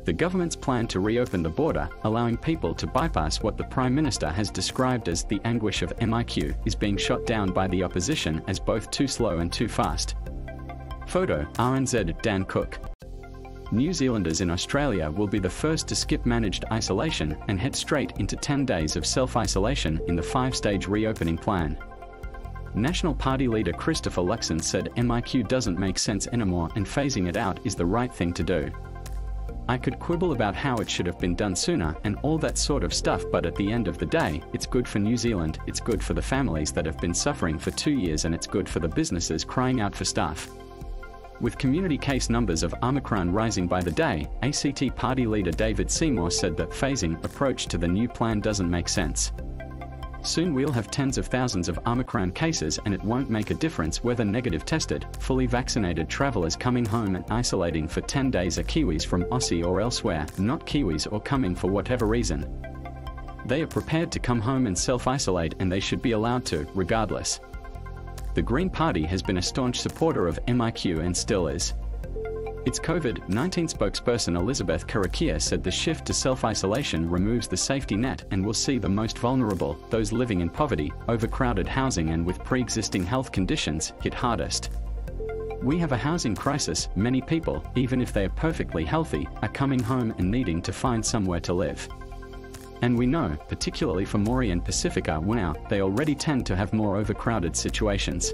The government's plan to reopen the border, allowing people to bypass what the Prime Minister has described as the anguish of MIQ, is being shot down by the opposition as both too slow and too fast. Photo, RNZ, Dan Cook. New Zealanders in Australia will be the first to skip managed isolation and head straight into 10 days of self-isolation in the 5-stage reopening plan. National Party leader Christopher Luxon said MIQ doesn't make sense anymore and phasing it out is the right thing to do. I could quibble about how it should have been done sooner and all that sort of stuff, but at the end of the day, it's good for New Zealand, it's good for the families that have been suffering for 2 years, and it's good for the businesses crying out for staff. With community case numbers of Omicron rising by the day, ACT Party leader David Seymour said that phasing approach to the new plan doesn't make sense. Soon we'll have tens of thousands of Omicron cases, and it won't make a difference whether negative tested, fully vaccinated travelers coming home and isolating for 10 days are Kiwis from Aussie or elsewhere, not Kiwis or coming for whatever reason. They are prepared to come home and self-isolate, and they should be allowed to, regardless. The Green Party has been a staunch supporter of MIQ and still is. Its COVID-19 spokesperson Elizabeth Karakia said the shift to self-isolation removes the safety net and will see the most vulnerable, those living in poverty, overcrowded housing and with pre-existing health conditions, hit hardest. We have a housing crisis. Many people, even if they are perfectly healthy, are coming home and needing to find somewhere to live. And we know, particularly for Maori and Pacifica now, they already tend to have more overcrowded situations.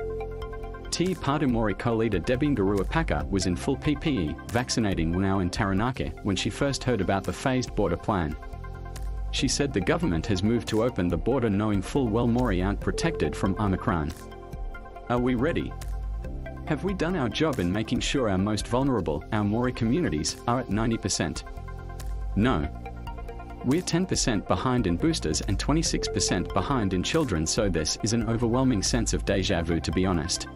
Te Pāti Māori co-leader Debine Garua-Paka was in full PPE, vaccinating now in Taranaki, when she first heard about the phased border plan. She said the government has moved to open the border knowing full well Māori aren't protected from Omicron. Are we ready? Have we done our job in making sure our most vulnerable, our Māori communities, are at 90%? No. We're 10% behind in boosters and 26% behind in children, so this is an overwhelming sense of déjà vu, to be honest.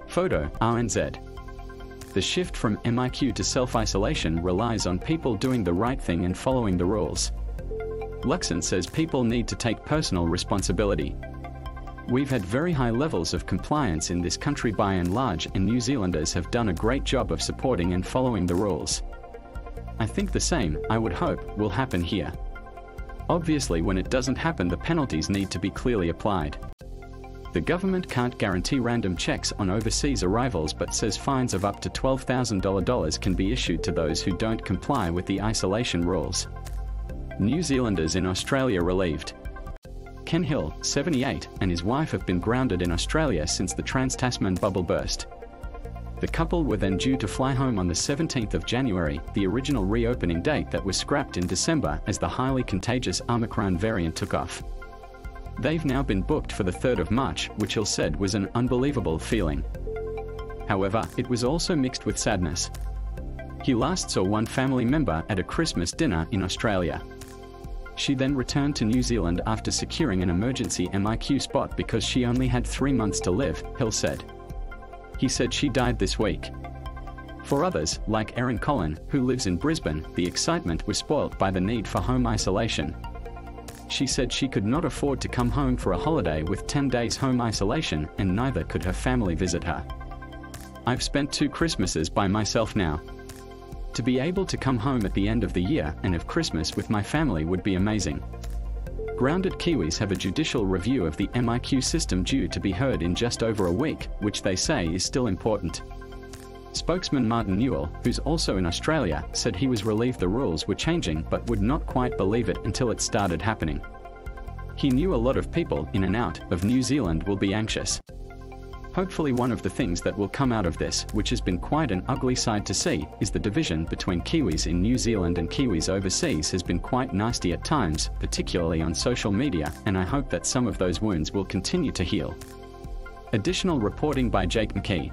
Photo, RNZ. The shift from MIQ to self-isolation relies on people doing the right thing and following the rules. Luxon says people need to take personal responsibility. We've had very high levels of compliance in this country by and large, and New Zealanders have done a great job of supporting and following the rules. I think the same, I would hope, will happen here. Obviously, when it doesn't happen, the penalties need to be clearly applied. The government can't guarantee random checks on overseas arrivals, but says fines of up to $12,000 can be issued to those who don't comply with the isolation rules. New Zealanders in Australia relieved. Ken Hill, 78, and his wife have been grounded in Australia since the Trans-Tasman bubble burst. The couple were then due to fly home on the 17th of January, the original reopening date that was scrapped in December as the highly contagious Omicron variant took off. They've now been booked for the 3rd of March, which Hill said was an unbelievable feeling. However, it was also mixed with sadness. He last saw one family member at a Christmas dinner in Australia. She then returned to New Zealand after securing an emergency MIQ spot because she only had 3 months to live, Hill said. He said she died this week. For others, like Erin Collin, who lives in Brisbane, the excitement was spoilt by the need for home isolation. She said she could not afford to come home for a holiday with 10 days home isolation, and neither could her family visit her. I've spent 2 Christmases by myself now. To be able to come home at the end of the year and have Christmas with my family would be amazing. Grounded Kiwis have a judicial review of the MIQ system due to be heard in just over a week, which they say is still important. Spokesman Martin Newell, who's also in Australia, said he was relieved the rules were changing but would not quite believe it until it started happening. He knew a lot of people in and out of New Zealand will be anxious. Hopefully one of the things that will come out of this, which has been quite an ugly side to see, is the division between Kiwis in New Zealand and Kiwis overseas has been quite nasty at times, particularly on social media, and I hope that some of those wounds will continue to heal. Additional reporting by Jake McKee.